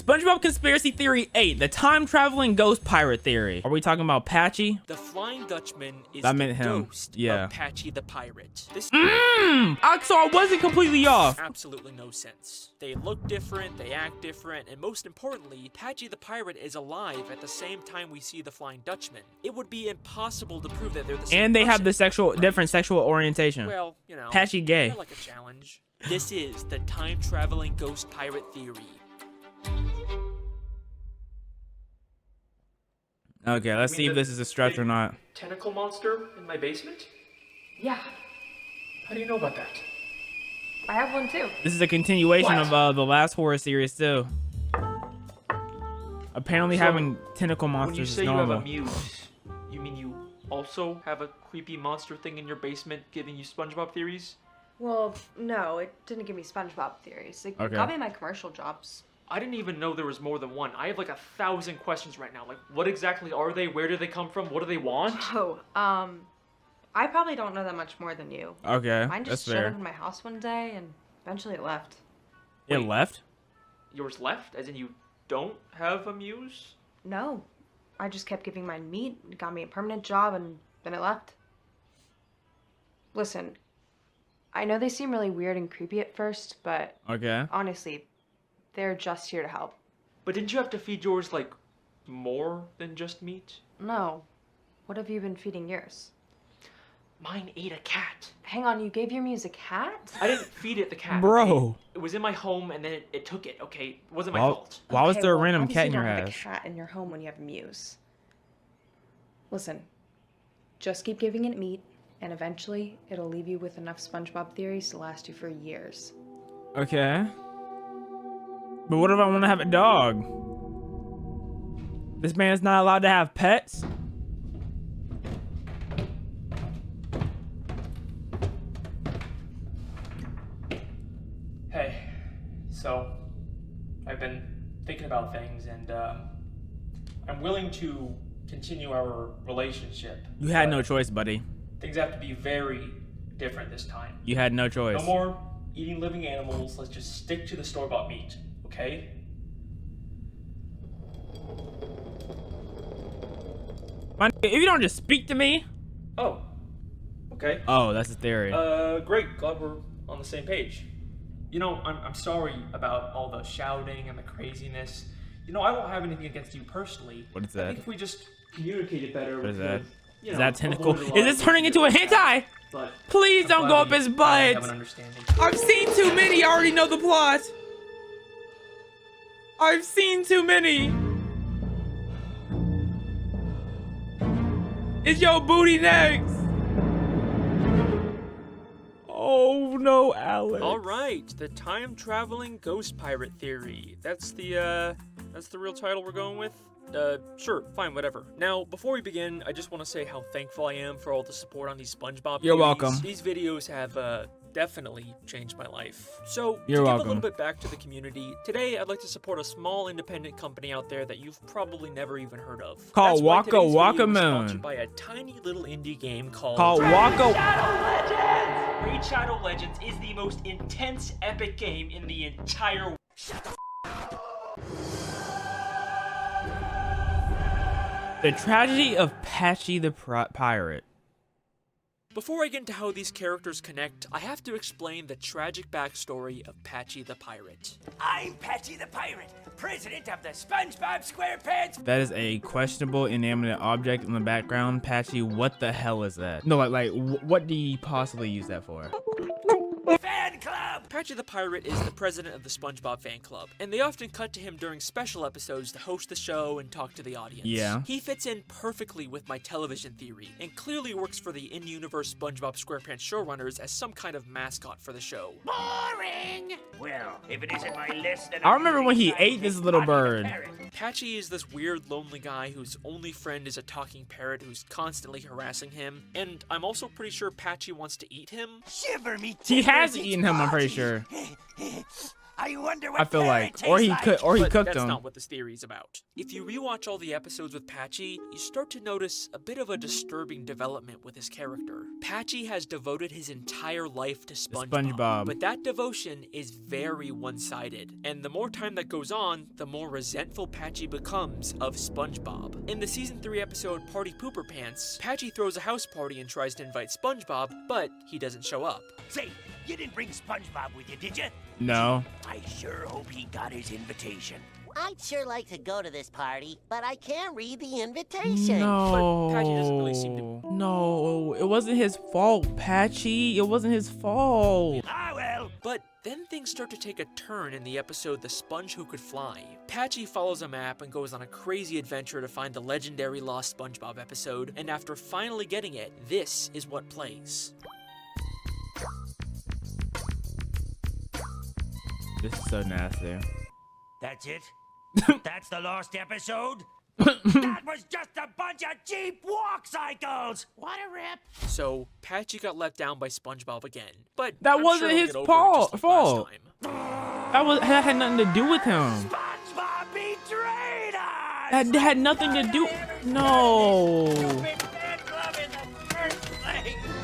SpongeBob Conspiracy Theory 8, the time-traveling ghost pirate theory. Are we talking about Patchy? The Flying Dutchman is That the meant him. ghost Yeah. of Patchy the Pirate. This So I wasn't completely off. absolutely no sense. They look different, they act different, and most importantly, Patchy the Pirate is alive at the same time we see the Flying Dutchman. It would be impossible to prove that they're the same And they have the person, different sexual orientation. Well, you know, Patchy gay. they're like a challenge. This is the time-traveling ghost pirate theory. Okay, let's see if this is a stretch or not. Tentacle monster in my basement? Yeah, How do you know about that? I have one too. This is a continuation of the last horror series too. Apparently So, having tentacle When you monsters say is you have normal. a muse, you mean you also have a creepy monster thing in your basement giving you SpongeBob theories? Well, no, it didn't give me SpongeBob theories. It Okay. got me my commercial jobs. I didn't even know there was more than one. I have like 1,000 questions right now. Like, what exactly are they? Where do they come from? What do they want? Oh, I probably don't know that much more than you. Okay, Mine that's just showed fair. up in my house one day and eventually it left. It Wait. left? Yours left? As in you don't have a muse? No, I just kept giving mine meat, it got me a permanent job, and then it left. Listen, I know they seem really weird and creepy at first, but Okay. honestly, they're just here to help. But didn't you have to feed yours like more than just meat? No, what have you been feeding yours? Mine ate a cat. Hang on, you gave your muse a cat? I didn't feed it the cat. Bro. okay? It was in my home and then it took it, okay? It wasn't my Why, fault. why was Okay, there a well, random obviously cat in you your don't have house? a cat in your home when you have a muse. Listen, just keep giving it meat, and eventually it'll leave you with enough SpongeBob theories to last you for years. Okay. But what if I want to have a dog? This man's not allowed to have pets? Hey, so I've been thinking about things and I'm willing to continue our relationship. You had no but choice, buddy. Things have to be very different this time. You had no choice. No more eating living animals. Let's just stick to the store-bought meat, okay? My nigga, if you don't just speak to me. Oh, okay. Oh, that's a theory. Great. Glad we're on the same page. You know, I'm sorry about all the shouting and the craziness. You know, I don't have anything against you personally. What is I that? think if we just communicated better, What we is could, that? you Is know, that tentacle? avoid a lot Is this of turning into a issues. hentai? But Please I'm don't glad go up we his have butt. an understanding. I've seen too many. I already know the plot. I've seen too many. Is your booty next? Oh no, Alex. All right, the time-traveling ghost pirate theory. That's the real title we're going with? Sure, fine, whatever. Now, before we begin, I just want to say how thankful I am for all the support on these SpongeBob You're theories. welcome. These videos have, definitely changed my life. So, You're to welcome. give a little bit back to the community, today I'd like to support a small independent company out there that you've probably never even heard of. Called That's why Waka today's Waka video is Moon. sponsored by a tiny little indie game called Waka. Raid Shadow Legends is the most intense, epic game in the entire. The tragedy of Patchy the Pirate. Before I get into how these characters connect, I have to explain the tragic backstory of Patchy the Pirate. I'm Patchy the Pirate, president of the SpongeBob SquarePants. That is a questionable inanimate object in the background. Patchy, what the hell is that? No, what do you possibly use that for? Fan Club. Patchy the Pirate is the president of the SpongeBob fan club, and they often cut to him during special episodes to host the show and talk to the audience. Yeah. He fits in perfectly with my television theory, and clearly works for the in-universe SpongeBob SquarePants showrunners as some kind of mascot for the show. Boring. Well, if it isn't my list, then I remember when he ate this little bird. Patchy is this weird, lonely guy whose only friend is a talking parrot who's constantly harassing him, and I'm also pretty sure Patchy wants to eat him. Shiver me He has timbers, eaten it's him, I'm pretty Patchy. sure. I wonder what I feel like, tastes like. or he But could, I or he cooked But them. that's not what this theory is about. If you rewatch all the episodes with Patchy, you start to notice a bit of a disturbing development with his character. Patchy has devoted his entire life to SpongeBob. but that devotion is very one-sided. And the more time that goes on, the more resentful Patchy becomes of SpongeBob. In the season 3 episode Party Pooper Pants, Patchy throws a house party and tries to invite SpongeBob, but he doesn't show up. Say, you didn't bring SpongeBob with you, did you? No. I sure hope he got his invitation. I'd sure like to go to this party, but I can't read the invitation. No. But Patchy doesn't really seem to... No, it wasn't his fault, Patchy. It wasn't his fault. Ah, well. But then things start to take a turn in the episode The Sponge Who Could Fly. Patchy follows a map and goes on a crazy adventure to find the legendary Lost SpongeBob episode, and after finally getting it, this is what plays. This is so nasty. That's it? That's the lost episode? That was just a bunch of cheap walk cycles! What a rip! So, Patchy got let down by SpongeBob again, but That I'm wasn't sure he'll his get over it fault. just like last time. That had nothing to do with him. SpongeBob betrayed us! That had nothing to do. No.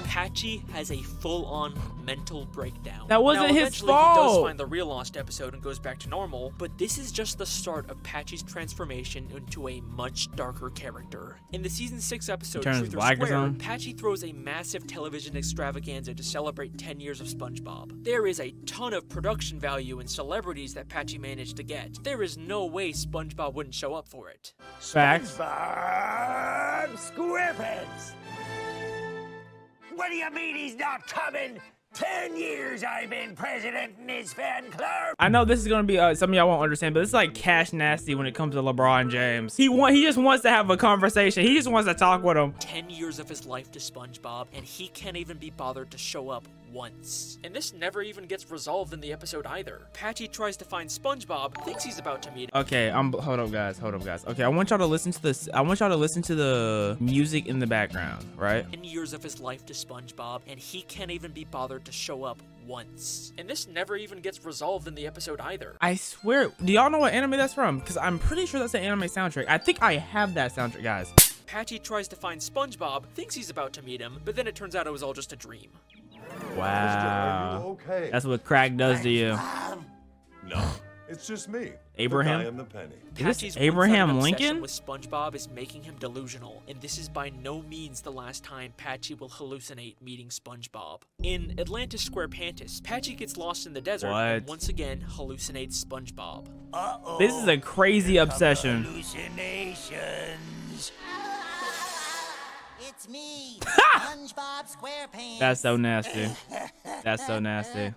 Patchy has a full-on mental breakdown. That wasn't now, his eventually He does fault. find the real Lost episode and goes back to normal, but this is just the start of Patchy's transformation into a much darker character. In the season 6 episode turns Truth or black or Square, something? Patchy throws a massive television extravaganza to celebrate 10 years of SpongeBob. There is a ton of production value and celebrities that Patchy managed to get. There is no way SpongeBob wouldn't show up for it. Facts. SpongeBob SquarePants! What do you mean he's not coming? 10 years I've been president in his fan club. I know this is gonna be some of y'all won't understand, but it's like cash nasty when it comes to LeBron James. He just wants to have a conversation. He just wants to talk with him. 10 years of his life to SpongeBob, and he can't even be bothered to show up once. And this never even gets resolved in the episode either. Patchy tries to find SpongeBob, thinks he's about to meet him. Okay, hold up, guys. Okay, I want y'all to listen to this. I want y'all to listen to the music in the background, right? 10 years of his life to SpongeBob, and he can't even be bothered to show up once. And this never even gets resolved in the episode either. I swear. Do y'all know what anime that's from? Because I'm pretty sure that's the anime soundtrack. I think I have that soundtrack, guys. Patchy tries to find SpongeBob, thinks he's about to meet him, but then it turns out it was all just a dream. Wow. Okay. That's what crack does to you. No, it's just me. Abraham? The guy in the penny. Is this Patchy's Abraham one-sided obsession Lincoln? with SpongeBob is making him delusional, and this is by no means the last time Patchy will hallucinate meeting SpongeBob. In Atlantis SquarePantis, Patchy gets lost in the desert and What? once again hallucinates SpongeBob. Uh-oh. This is a crazy obsession. Hallucinations. It's me, SpongeBob SquarePants. That's so nasty. That's so nasty.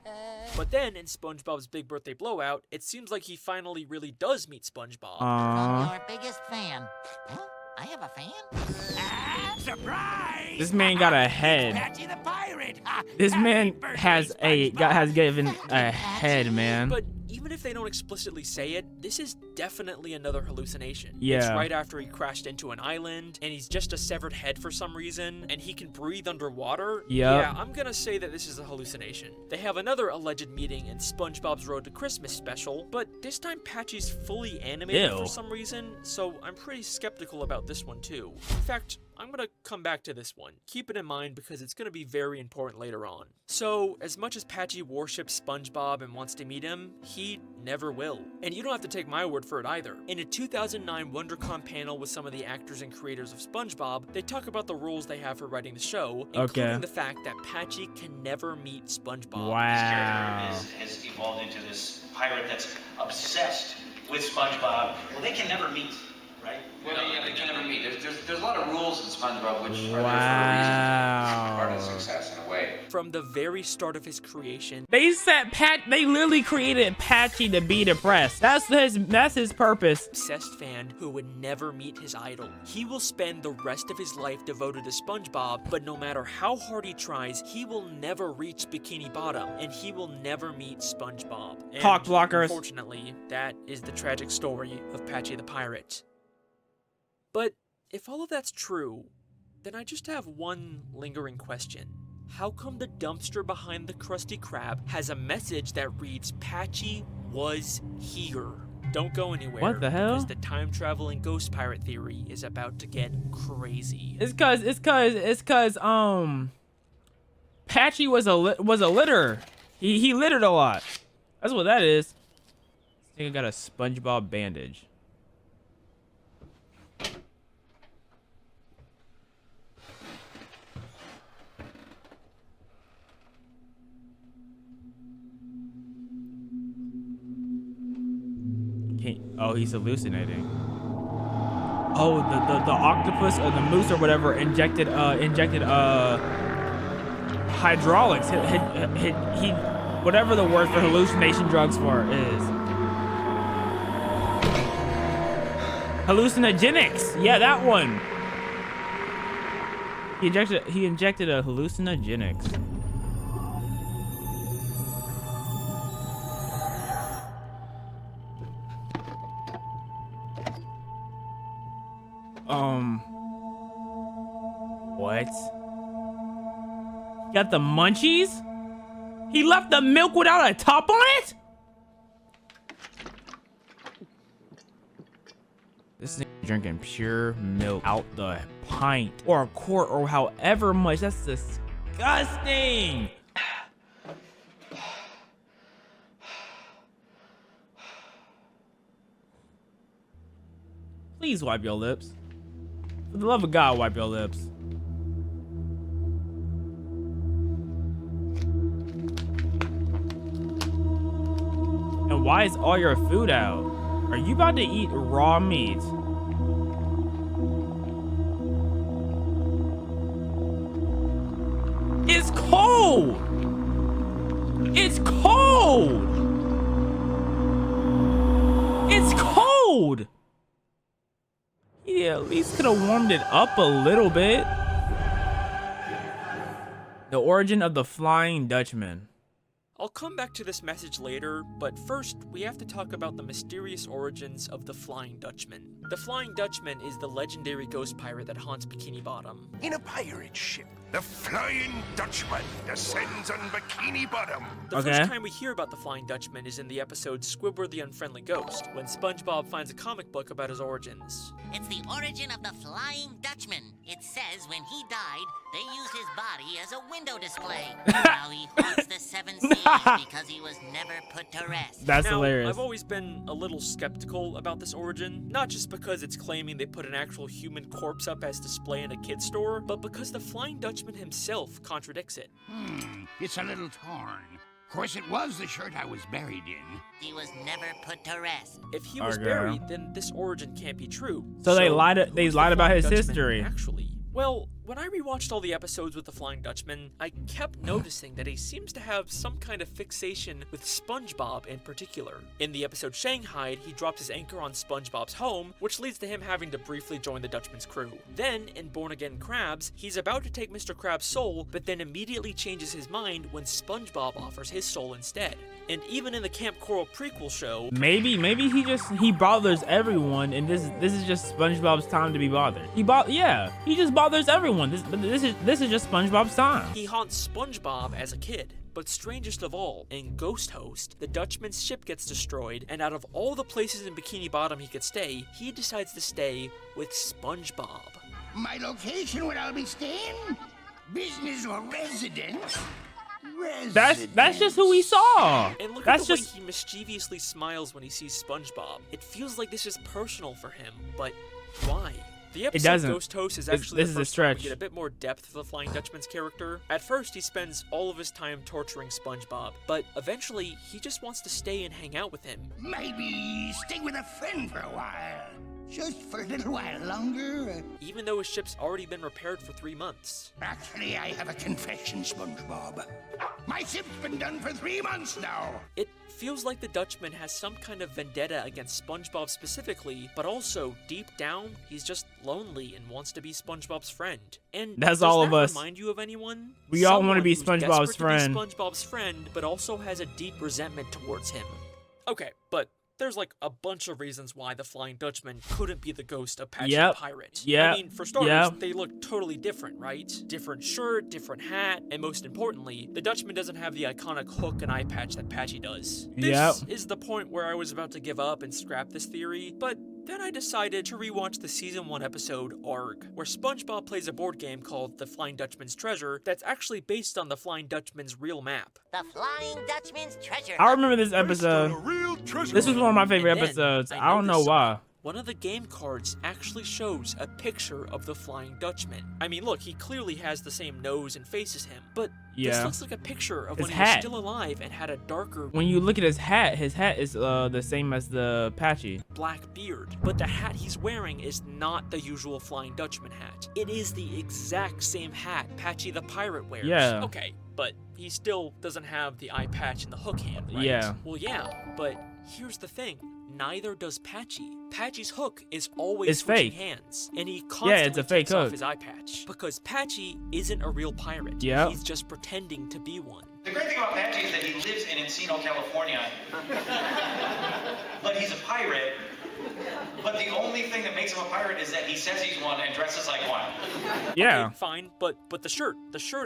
But then, in SpongeBob's Big Birthday Blowout, it seems like he finally really does meet SpongeBob. I'm your biggest fan. Huh? I have a fan? Surprise! This man got a head. Patchy the pirate. This Happy man birthday, has SpongeBob. given a head, man. But even if they don't explicitly say it, this is definitely another hallucination. Yeah. It's right after he crashed into an island, and he's just a severed head for some reason, and he can breathe underwater. Yep. Yeah, I'm gonna say that this is a hallucination. They have another alleged meeting in SpongeBob's Road to Christmas special, but this time Patchy's fully animated Ew. for some reason, so I'm pretty skeptical about this one too. In fact, I'm gonna come back to this one. Keep it in mind because it's gonna be very important later on. So, as much as Patchy worships SpongeBob and wants to meet him, he never will. And you don't have to take my word for it either. In a 2009 WonderCon panel with some of the actors and creators of SpongeBob, they talk about the rules they have for writing the show, including the fact that Patchy can never meet SpongeBob. Wow. Has evolved into this pirate that's obsessed with SpongeBob. Well, they can never meet, right? Well, yeah, they can never meet. There's a lot of rules in SpongeBob which are there for a reason. Wow. Part of success in a way. From the very start of his creation, They literally created Patchy to be depressed. That's his purpose. obsessed fan who would never meet his idol. He will spend the rest of his life devoted to SpongeBob, but no matter how hard he tries, he will never reach Bikini Bottom, and he will never meet SpongeBob. And Cock blockers. Unfortunately, that is the tragic story of Patchy the Pirate. But if all of that's true, then I just have one lingering question. How come the dumpster behind the Krusty Krab has a message that reads, Patchy was here. Don't go anywhere. What the hell? Because the time-traveling ghost pirate theory is about to get crazy. It's cause Patchy was a litter. He littered a lot. That's what that is. I think I got a SpongeBob bandage. Oh, he's hallucinating. Oh, the octopus or the moose or whatever injected hydraulics. He whatever the word for hallucination drugs for is. Hallucinogenics. Yeah, that one. He injected a hallucinogenics. What? Got the munchies? He left the milk without a top on it? This nigga drinking pure milk out the pint or a quart or however much. That's disgusting. Please wipe your lips. For the love of God, wipe your lips. And why is all your food out? Are you about to eat raw meat? It's cold! It's cold! It's cold! Yeah, at least could have warmed it up a little bit. The origin of the Flying Dutchman. I'll come back to this message later, but first, we have to talk about the mysterious origins of the Flying Dutchman. The Flying Dutchman is the legendary ghost pirate that haunts Bikini Bottom. In a pirate ship, the Flying Dutchman descends on Bikini Bottom. The first time we hear about the Flying Dutchman is in the episode Squidward the Unfriendly Ghost, when SpongeBob finds a comic book about his origins. It's the origin of the Flying Dutchman. It says when he died, they used his body as a window display. Now he haunts the seven seas because he was never put to rest. That's hilarious. I've always been a little skeptical about this origin, not just because it's claiming they put an actual human corpse up as display in a kid's store, but because the Flying Dutchman himself contradicts it. It's a little torn. Of course, it was the shirt I was buried in. He was never put to rest. If he was buried, then this origin can't be true. So they lied about his history. Actually, well, when I rewatched all the episodes with the Flying Dutchman, I kept noticing that he seems to have some kind of fixation with SpongeBob in particular. In the episode Shanghai, he drops his anchor on SpongeBob's home, which leads to him having to briefly join the Dutchman's crew. Then, in Born Again Krabs, he's about to take Mr. Krabs' soul, but then immediately changes his mind when SpongeBob offers his soul instead. And even in the Camp Coral prequel show, maybe he bothers everyone, and this is just SpongeBob's time to be bothered. He just bothers everyone. This is just SpongeBob's time. He haunts SpongeBob as a kid. But strangest of all, in Ghost Host, the Dutchman's ship gets destroyed, and out of all the places in Bikini Bottom he could stay, he decides to stay with SpongeBob. My location where I'll be staying? Business or residence? That's just who we saw. And look at the way he mischievously smiles when he sees SpongeBob. It feels like this is personal for him, but why? The episode Ghost Host is actually the first time we get a bit more depth for the Flying Dutchman's character. At first, he spends all of his time torturing SpongeBob, but eventually, he just wants to stay and hang out with him. Maybe stay with a friend for a while. Just for a little while longer. Even though his ship's already been repaired for 3 months. Actually, I have a confession, SpongeBob. My ship's been done for 3 months now. It feels like the Dutchman has some kind of vendetta against SpongeBob specifically, but also, deep down, he's just lonely and wants to be SpongeBob's friend. And that's all of us. Remind you of anyone? We all want to be SpongeBob's friend. SpongeBob's friend, but also has a deep resentment towards him. Okay, but there's like a bunch of reasons why the Flying Dutchman couldn't be the ghost of Patchy Yep. the Pirate. Yep. I mean, for starters, Yep. they look totally different, right? Different shirt, different hat, and most importantly, the Dutchman doesn't have the iconic hook and eye patch that Patchy does. This Yep. is the point where I was about to give up and scrap this theory, but then I decided to rewatch the season 1 episode Arg, where SpongeBob plays a board game called The Flying Dutchman's Treasure that's actually based on the Flying Dutchman's real map. The Flying Dutchman's treasure. I remember this episode. This was one of my favorite And then episodes. I I don't know noticed why. One of the game cards actually shows a picture of the Flying Dutchman. I mean, look, he clearly has the same nose and face as him, but this Yeah. looks like a picture of His when he was hat. still alive and had a darker When you look at his hat is the same as the Patchy. black beard. But the hat he's wearing is not the usual Flying Dutchman hat. It is the exact same hat Patchy the Pirate wears. Yeah. Okay, but he still doesn't have the eye patch and the hook hand, right? Yeah. Well, yeah, but here's the thing. Neither does Patchy. Patchy's hook is always It's switching fake. hands, and he constantly it's a fake takes off hook. his eye patch. Because Patchy isn't a real pirate. Yep. He's just pretending to be one. The great thing about Patchy is that he lives in Encino, California. But he's a pirate. But the only thing that makes him a pirate is that he says he's one and dresses like one. Yeah. Okay, fine, but the shirt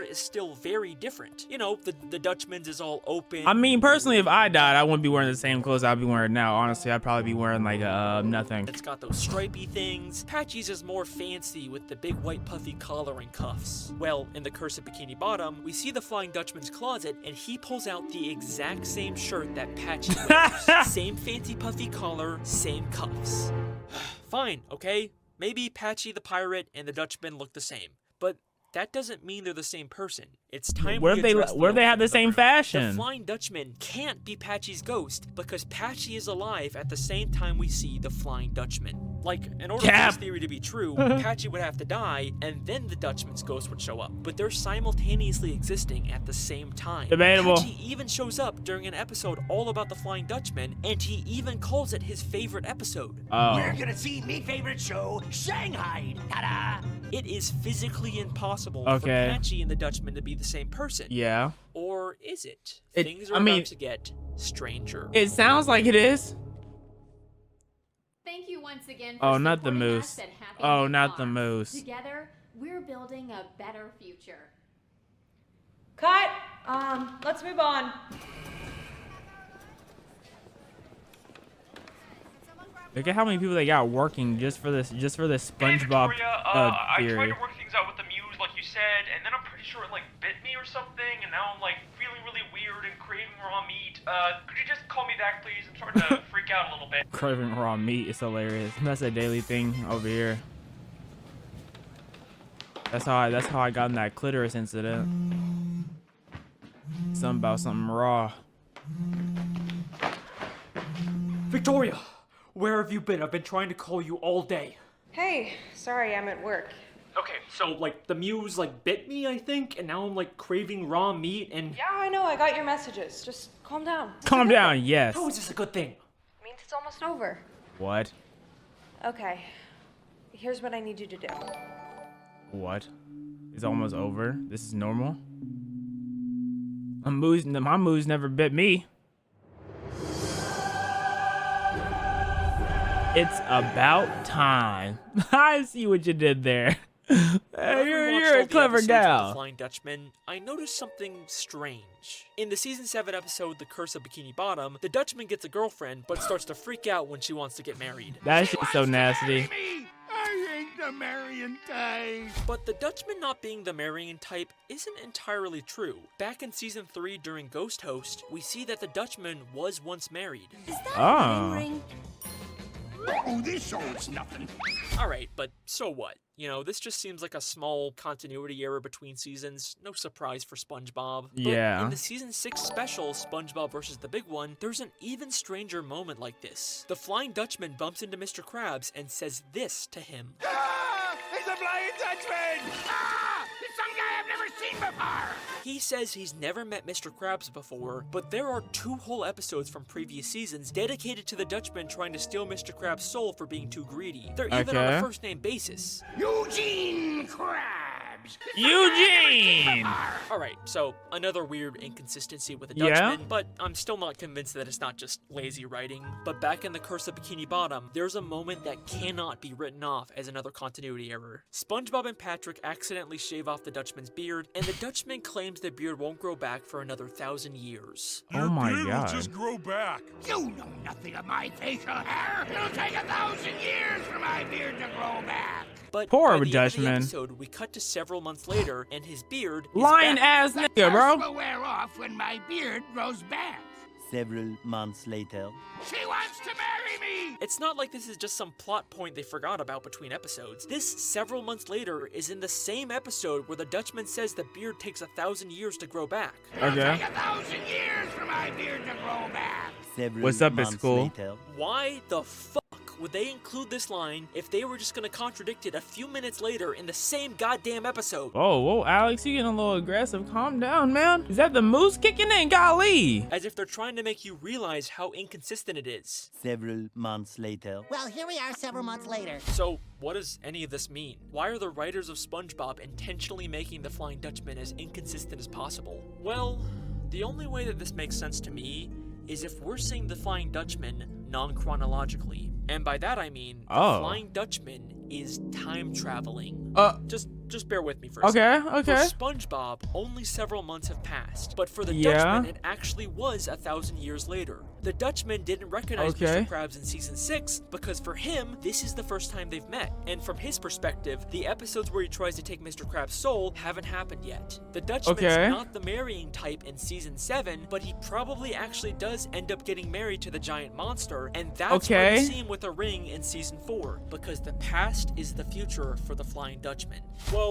is still very different. You know, the Dutchman's is all open. I mean, personally, if I died, I wouldn't be wearing the same clothes I'd be wearing now. Honestly, I'd probably be wearing like nothing. It's got those stripy things. Patchy's is more fancy with the big white puffy collar and cuffs. Well, in the Curse of Bikini Bottom, we see the Flying Dutchman's closet, and he pulls out the exact same shirt that Patchy wears. Same fancy puffy collar, same cuffs. Fine, okay? Maybe Patchy the Pirate and the Dutchman look the same, but that doesn't mean they're the same person. It's time Where we they address where they have the elephant in same room. fashion? The Flying Dutchman can't be Patchy's ghost because Patchy is alive at the same time we see the Flying Dutchman. Like, in order for this theory to be true, Patchy would have to die, and then the Dutchman's ghost would show up. But they're simultaneously existing at the same time. Debatable. Patchy even shows up during an episode all about the Flying Dutchman, and he even calls it his favorite episode. Oh. We're gonna see me favorite show, Shanghai. Ta-da! It is physically impossible for Okay. Patchy and the Dutchman to be the same person. Yeah. Or is it? It- Things are I mean- about to get stranger. It sounds like it is. Thank you once again for Oh, not the supporting moose. us at Happy Oh, Meal not the Farms. moose. Together, we're building a better future. Cut. Let's move on. Look at how many people they got working just for this SpongeBob Victoria, I tried theory. to work things out with the muse like you said, and then I'm pretty sure it like bit me or something, and now I'm like feeling really weird and craving raw meat. Could you just call me back, please? I'm starting to freak out a little bit. Craving raw meat is hilarious. That's a daily thing over here. That's how I got in that clitoris incident. Something about something raw. Victoria, where have you been? I've been trying to call you all day. Hey, sorry, I'm at work. Okay, so like the muse like bit me, I think, and now I'm like craving raw meat and Yeah, I know. I got your messages. Just calm down. Calm down, yes. how is this a good thing? Means it's almost over. What? Okay. Here's what I need you to do. What? It's almost over. This is normal. My moose never bit me. It's about time. I see what you did there. When I rewatched You're all a the clever episodes of gal. The Flying Dutchman, I noticed something strange. In the season 7 episode, The Curse of Bikini Bottom, the Dutchman gets a girlfriend, but starts to freak out when she wants to get married. That shit's so nasty. I ain't the marrying type. But the Dutchman not being the marrying type isn't entirely true. Back in season 3 during Ghost Host, we see that the Dutchman was once married. Oh. Oh, this show's nothing. Alright, but so what? You know, this just seems like a small continuity error between seasons. No surprise for SpongeBob. But Yeah. in the season 6 special, SpongeBob vs. the Big One, there's an even stranger moment like this. The Flying Dutchman bumps into Mr. Krabs and says this to him. Ah! It's a Flying Dutchman! Ah! It's some guy I've never seen before! He says he's never met Mr. Krabs before, but there are 2 whole episodes from previous seasons dedicated to the Dutchman trying to steal Mr. Krabs' soul for being too greedy. They're even on a Okay. first-name basis. Eugene Krabs! abs. Eugene! Alright, so another weird inconsistency with the Yeah? Dutchman, but I'm still not convinced that it's not just lazy writing. But back in The Curse of Bikini Bottom, there's a moment that cannot be written off as another continuity error. SpongeBob and Patrick accidentally shave off the Dutchman's beard, and the Dutchman claims the beard won't grow back for another 1,000 years. Oh my Beard will god. just grow back. You know nothing of my facial hair. It'll take 1,000 years for my beard to grow back. But Poor by the end of the Dutchman. episode, we cut to several months later, and his beard is Lying back. ass The nigga, curse bro. will wear off when my beard grows back. Several months later. She wants to marry me. It's not like this is just some plot point they forgot about between episodes. This several months later is in the same episode where the Dutchman says the beard takes 1,000 years to grow back. It'll Okay. take 1,000 years for my beard to grow back. Several What's up at months school? later. Why the fuck would they include this line if they were just gonna contradict it a few minutes later in the same goddamn episode? Oh, whoa, Alex, you getting a little aggressive. Calm down, man. Is that the moose kicking in? Golly. As if they're trying to make you realize how inconsistent it is. Several months later. Well, here we are several months later. So, what does any of this mean? Why are the writers of SpongeBob intentionally making the Flying Dutchman as inconsistent as possible? Well, the only way that this makes sense to me is if we're seeing the Flying Dutchman non-chronologically. And by that I mean, the Flying Dutchman is time traveling. Just bear with me for a second. Okay. For SpongeBob, only several months have passed, but for the Yeah. Dutchman, it actually was 1,000 years later. The Dutchman didn't recognize Okay. Mr. Krabs in season 6 because for him, this is the first time they've met. And from his perspective, the episodes where he tries to take Mr. Krabs' soul haven't happened yet. The Dutchman's Okay. not the marrying type in season 7, but he probably actually does end up getting married to the giant monster, and that's where we see him with a ring in season 4, because the past is the future for the Flying Dutchman. Whoa.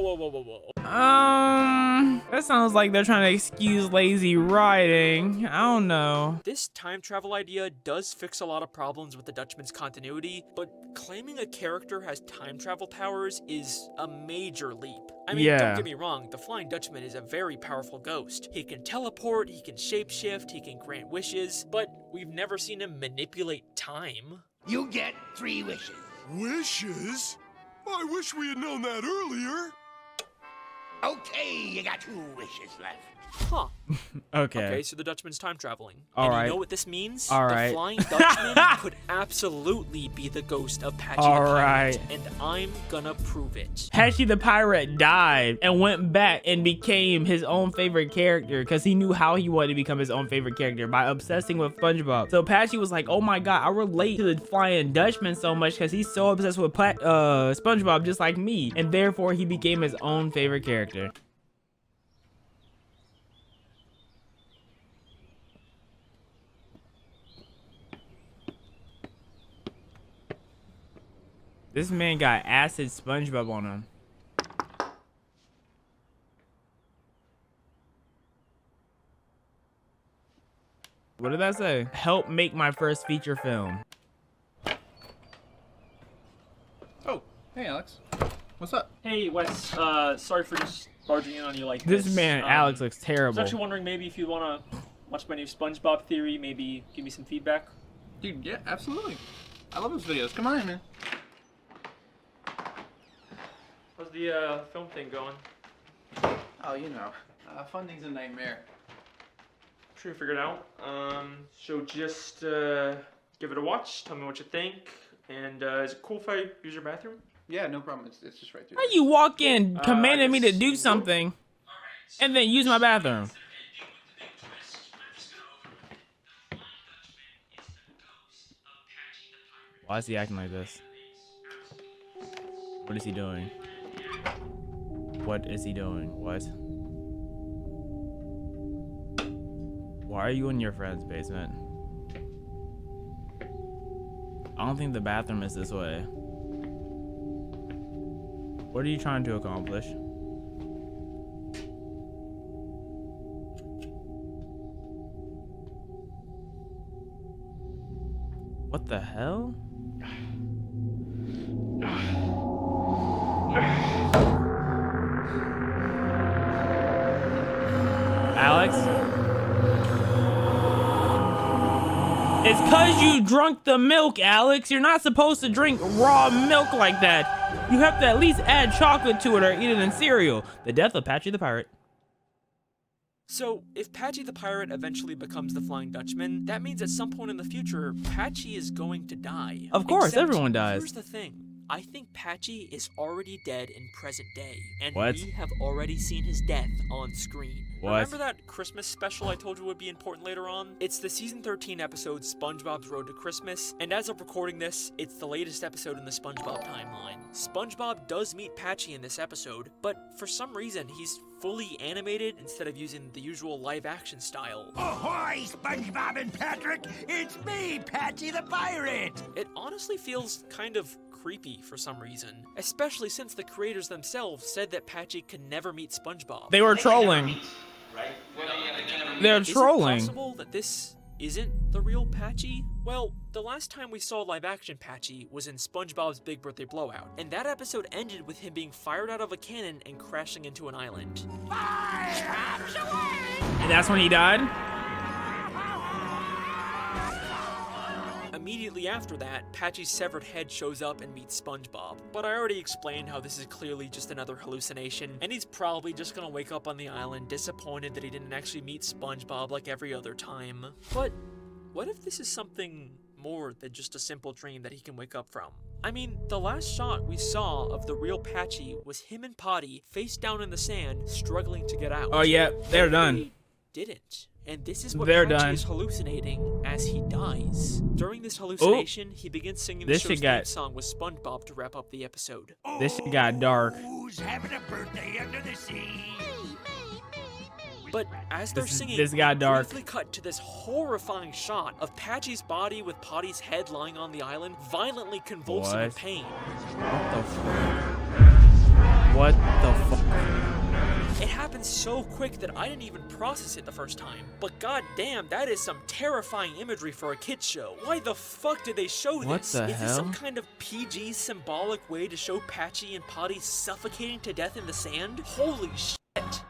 That sounds like they're trying to excuse lazy writing. I don't know. This time travel idea does fix a lot of problems with the Dutchman's continuity, but claiming a character has time travel powers is a major leap. I mean, Yeah. don't get me wrong, the Flying Dutchman is a very powerful ghost. He can teleport, he can shapeshift, he can grant wishes, but we've never seen him manipulate time. You get 3 wishes. Wishes? I wish we had known that earlier. Okay, you got 2 wishes left. Huh. Okay. Okay, so the Dutchman's time traveling. All and right. you know what this means? All the right. Flying Dutchman could absolutely be the ghost of Patchy All the Pirate, right. and I'm gonna prove it. Patchy the Pirate died and went back and became his own favorite character because he knew how he wanted to become his own favorite character by obsessing with SpongeBob. So Patchy was like, oh my god, I relate to the Flying Dutchman so much because he's so obsessed with SpongeBob just like me. And therefore he became his own favorite character. This man got acid SpongeBob on him. What did that say? Help make my first feature film. Oh, hey Alex. What's up? Hey Wes, sorry for just barging in on you like This this. man, Alex, looks I was terrible. actually wondering maybe if you want to watch my new SpongeBob theory, maybe give me some feedback. Dude, yeah, absolutely. I love those videos. Come on in, man. How's the film thing going? Oh, you know, funding's a nightmare. Sure you figured it out. So just give it a watch, tell me what you think, and is it cool if I use your bathroom? Yeah, no problem. It's just right through. How you walk in commanding me to do something and then use my bathroom? Why is he acting like this? What is he doing? What is he doing? What? Why are you in your friend's basement? I don't think the bathroom is this way. What are you trying to accomplish? What the hell? Alex? Is It's cause you drunk the milk, Alex. You're not supposed to drink raw milk like that. You have to at least add chocolate to it or eat it in cereal. The death of Patchy the Pirate. So, if Patchy the Pirate eventually becomes the Flying Dutchman, that means at some point in the future, Patchy is going to die. Of course, Except, everyone dies. Here's the thing. I think Patchy is already dead in present day, and What? we have already seen his death on screen. What? Remember that Christmas special I told you would be important later on? It's the season 13 episode SpongeBob's Road to Christmas, and as of recording this, it's the latest episode in the SpongeBob timeline. SpongeBob does meet Patchy in this episode, but for some reason he's fully animated instead of using the usual live-action style. Ahoy, SpongeBob and Patrick! It's me, Patchy the Pirate! It honestly feels kind of creepy for some reason, especially since the creators themselves said that Patchy could never meet SpongeBob. They were trolling. Right? They're trolling. Is it possible that this isn't the real Patchy? Well, the last time we saw live-action Patchy was in SpongeBob's Big Birthday Blowout, and that episode ended with him being fired out of a cannon and crashing into an island. And that's when he died? Immediately after that, Patchy's severed head shows up and meets SpongeBob. But I already explained how this is clearly just another hallucination, and he's probably just gonna wake up on the island disappointed that he didn't actually meet SpongeBob like every other time. But what if this is something more than just a simple dream that he can wake up from? I mean, the last shot we saw of the real Patchy was him and Potty face down in the sand, struggling to get out. Oh yeah, they're done. They didn't. And this is what They're Patchy done. is hallucinating as he dies. During this hallucination, he begins singing the This show's shit theme got- song with SpongeBob to wrap up the episode. This shit got dark. Who's having a birthday under the sea? But as they're singing, this got we dark. briefly cut to this horrifying shot of Patchy's body with Potty's head lying on the island, violently convulsing in What? pain. What the fuck? What the fuck? It happened so quick that I didn't even process it the first time. But goddamn, that is some terrifying imagery for a kid's show. Why the fuck did they show What this? the Is this some hell? kind of PG symbolic way to show Patchy and Potty suffocating to death in the sand? Holy shit.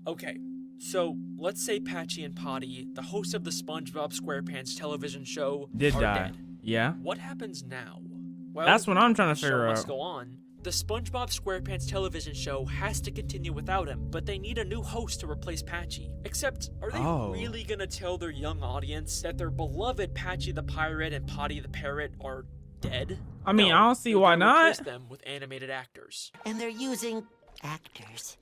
Okay, so let's say Patchy and Potty, the hosts of the SpongeBob SquarePants television show, Did are die. dead. Yeah? What happens now? Well, That's what I'm trying to the show figure must out. go on. The SpongeBob SquarePants television show has to continue without him, but they need a new host to replace Patchy. Except, are they Oh. really gonna tell their young audience that their beloved Patchy the Pirate and Potty the Parrot are dead? I mean, No, I don't see they're why gonna not. replace them with animated actors. And they're using actors.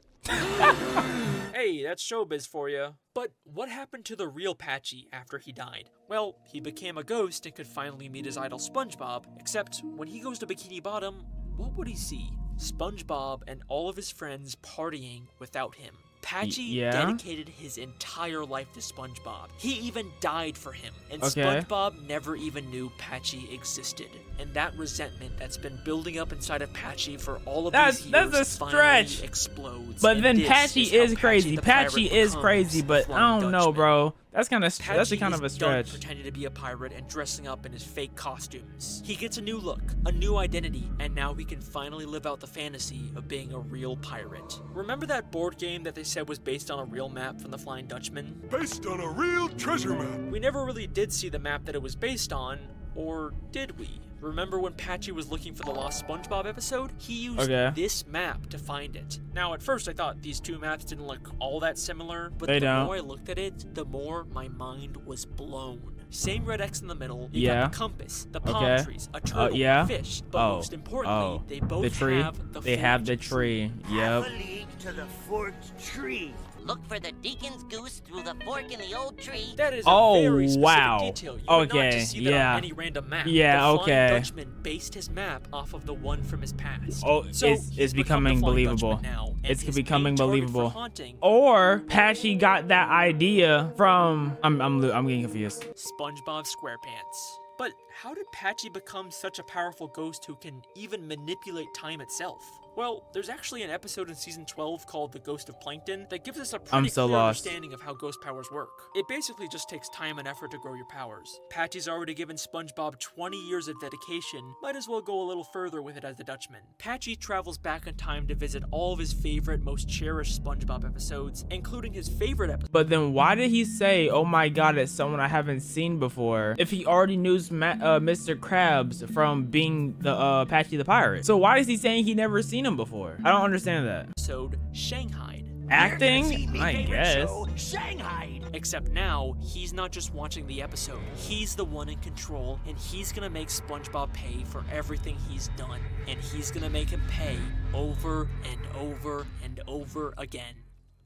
Hey, that's showbiz for you. But what happened to the real Patchy after he died? Well, he became a ghost and could finally meet his idol SpongeBob, except when he goes to Bikini Bottom, what would he see? SpongeBob and all of his friends partying without him. Patchy Yeah? dedicated his entire life to SpongeBob. He even died for him, and Okay. SpongeBob never even knew Patchy existed. And that resentment that's been building up inside of Patchy for all of That's- these that's years a finally stretch. explodes. But and then this Patchy how is crazy. the Patchy pirate is becomes crazy, the but I Flying don't know, Dutchman. bro. That's kind of a Patchy kind of a is done stretch. pretending to be a pirate and dressing up in his fake costumes. He gets a new look, a new identity, and now he can finally live out the fantasy of being a real pirate. Remember that board game that they said was based on a real map from the Flying Dutchman? Based on a real treasure map. We never really did see the map that it was based on, or did we? Remember when Patchy was looking for the Lost SpongeBob episode? He used Okay. this map to find it. Now, at first I thought these two maps didn't look all that similar, but They the don't. more I looked at it, the more my mind was blown. Same red X in the middle, you Yeah. got the compass, the palm Okay. trees, a turtle, yeah. a fish, but Oh. most importantly, Oh. they both The tree. have the They have the forked tree. Yep. Half a league to the forked tree. Look for the deacon's goose through the fork in the old tree. That is Oh, a very specific wow. detail. You would not Okay, just see that yeah. on any random map. Yeah, the Flying okay. Dutchman based his map off of the one from his past. Oh, so it's he's become becoming the Flying believable. Dutchman now, and It's his becoming main target believable. For haunting, Or Patchy got that idea from I'm getting confused. SpongeBob SquarePants. But how did Patchy become such a powerful ghost who can even manipulate time itself? Well, there's actually an episode in season 12 called The Ghost of Plankton that gives us a pretty clear understanding of how ghost powers work. It basically just takes time and effort to grow your powers. Patchy's already given SpongeBob 20 years of dedication, might as well go a little further with it as the Dutchman. Patchy travels back in time to visit all of his favorite, most cherished SpongeBob episodes, including his favorite episode. But then why did he say, oh my god, it's someone I haven't seen before, if he already knew Mr. Krabs from being the Patchy the Pirate? So why is he saying he never seen him before? I don't understand that. Episode Shanghai. Acting? I guess. Shanghai. Except now, he's not just watching the episode. He's the one in control, and he's gonna make SpongeBob pay for everything he's done. And he's gonna make him pay over and over and over again.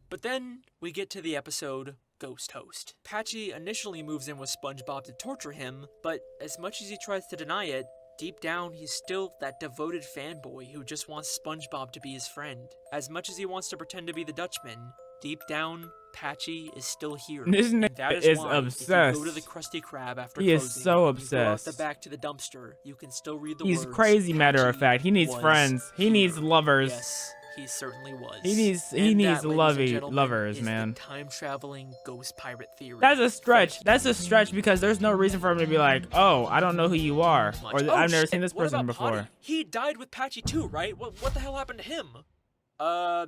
But then, we get to the episode Ghost Host. Patchy initially moves in with SpongeBob to torture him, but as much as he tries to deny it, deep down, he's still that devoted fanboy who just wants SpongeBob to be his friend. As much as he wants to pretend to be the Dutchman, deep down, Patchy is still here. This and nigga that is why, obsessed. If you go to the Krusty Krab after He closing, is so and you go out obsessed. the back to the dumpster, you can still read the He's words, crazy, matter of Patchy fact. He needs was friends. He needs here. lovers. Yes, he certainly was. He needs And that, ladies lovey and gentlemen, lovers, is man. The time-traveling ghost pirate theory. That's a stretch. That's a stretch because there's no reason for him to be like, oh, I don't know who you are, or Oh, I've never shit. seen this What person about before. Potty? He died with Patchy too, right? What the hell happened to him? I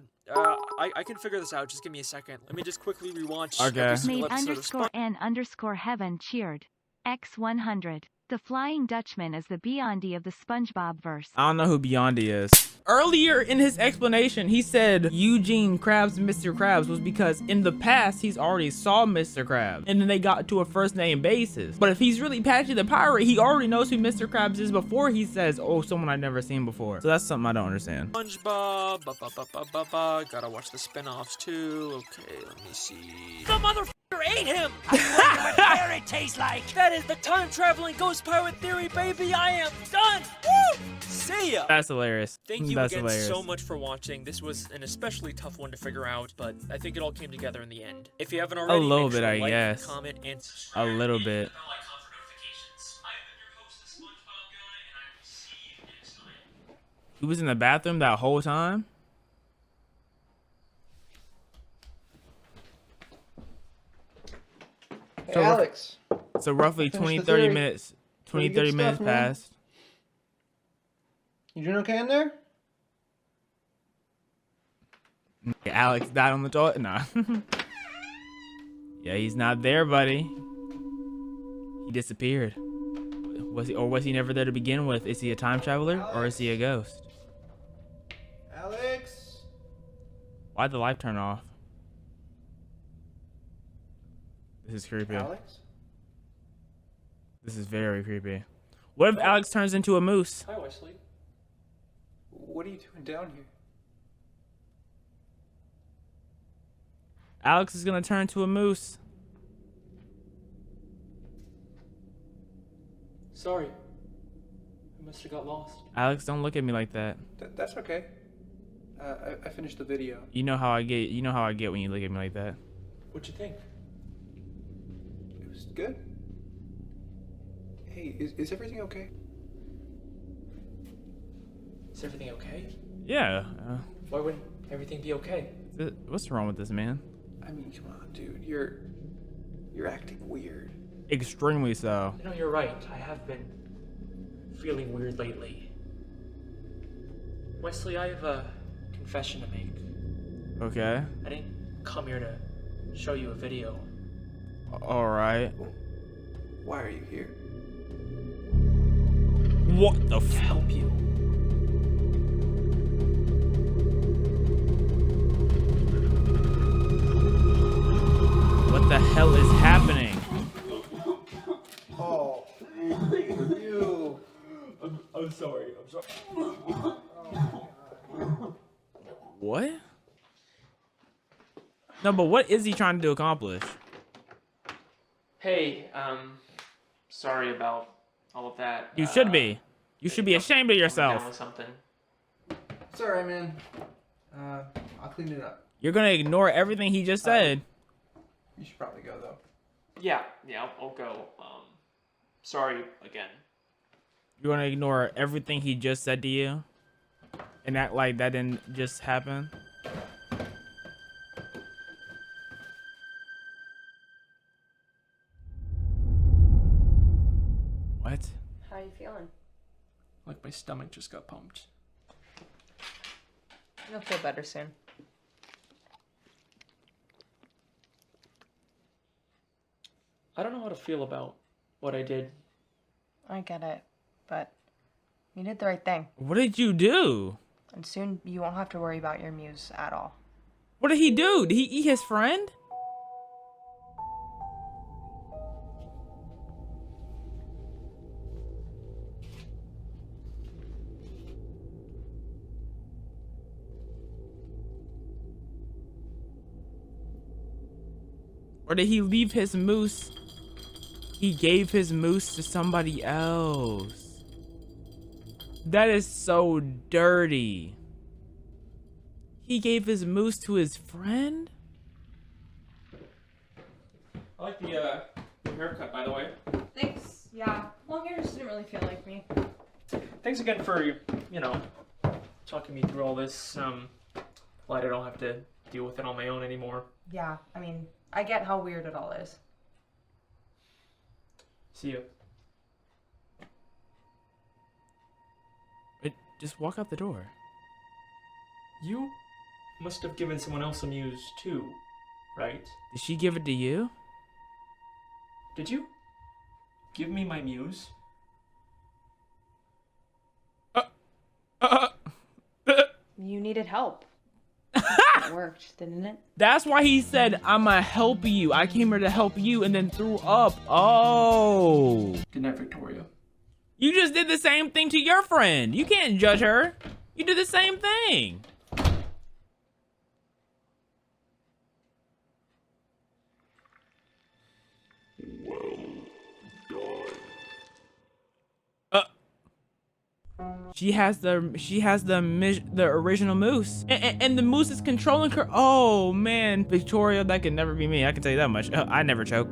can figure this out. Just give me a second. Let me just quickly rewatch. Okay. every single Made episode of underscore N underscore heaven cheered. X100. The Flying Dutchman is the Beyondie of the SpongeBob verse. I don't know who Beyondie is. Earlier in his explanation, he said Eugene Krabs and Mr. Krabs was because in the past, he's already saw Mr. Krabs, and then they got to a first name basis. But if he's really Patchy the Pirate, he already knows who Mr. Krabs is before he says, oh, someone I've never seen before. So that's something I don't understand. SpongeBob. Gotta watch the spin-offs too. Okay, let me see. The motherfucker ate him! I wonder what it tastes like. That is the time-traveling ghost pirate theory, baby! I am done! Woo! See ya! That's hilarious. Thank you That's again hilarious. so much for watching. This was an especially tough one to figure out, but I think it all came together in the end. If you haven't already, A little make sure bit, to I like, guess. comment, and A little bit. He was in the bathroom that whole time? Hey, Alex. So roughly Finish 20, the 30 theory. minutes. 20, Pretty good 30 stuff, minutes man. passed. You doing okay in there? Alex died on the toilet? Nah. Yeah, he's not there, buddy. He disappeared. Was he never there to begin with? Is he a time traveler or is he a ghost? Alex? Why'd the light turn off? This is creepy. Alex? This is very creepy. What if Alex turns into a moose? Hi, Wesley. What are you doing down here? Alex is gonna turn into a moose. Sorry. I must have got lost. Alex, don't look at me like that. That's okay. I finished the video. You know how I get. You know how I get when you look at me like that. What'd you think? It was good. Hey, is everything okay? Is everything okay? Yeah. Why wouldn't everything be okay? What's wrong with this man? I mean, come on, dude. You're acting weird. Extremely so. You know, you're right. I have been feeling weird lately. Wesley, I have a confession to make. Okay. I didn't come here to show you a video. All right. Why are you here? What the To help you. What the hell is happening? Oh, you. I'm sorry. I'm sorry. What? No, but what is he trying to accomplish? Hey, sorry about all of that. You should be. You should be ashamed of Down yourself. with something. It's alright, man. I'll clean it up. You're gonna ignore everything he just said. You should probably go, though. Yeah, I'll go. Sorry again. You want to ignore everything he just said to you and act like that didn't just happen? What? How you feeling? Like my stomach just got pumped. You'll feel better soon. I don't know how to feel about what I did. I get it, but you did the right thing. What did you do? And soon you won't have to worry about your muse at all. What did he do? Did he eat his friend? Or did he leave his moose? He gave his moose to somebody else. That is so dirty. He gave his moose to his friend? I like the haircut, by the way. Thanks. Yeah. Long hair just didn't really feel like me. Thanks again for, you know, talking me through all this. Glad I don't have to deal with it on my own anymore. Yeah, I mean, I get how weird it all is. See you. Wait, just walk out the door. You must have given someone else a muse too, right? Did she give it to you? Did you give me my muse? You needed help. It worked, didn't it? That's why he said, I'ma help you. I came here to help you and then threw up. Oh. Good night, Victoria. You just did the same thing to your friend. You can't judge her. You did the same thing. She has the original moose, and the moose is controlling her. Oh man, Victoria, that could never be me. I can tell you that much. I never choke.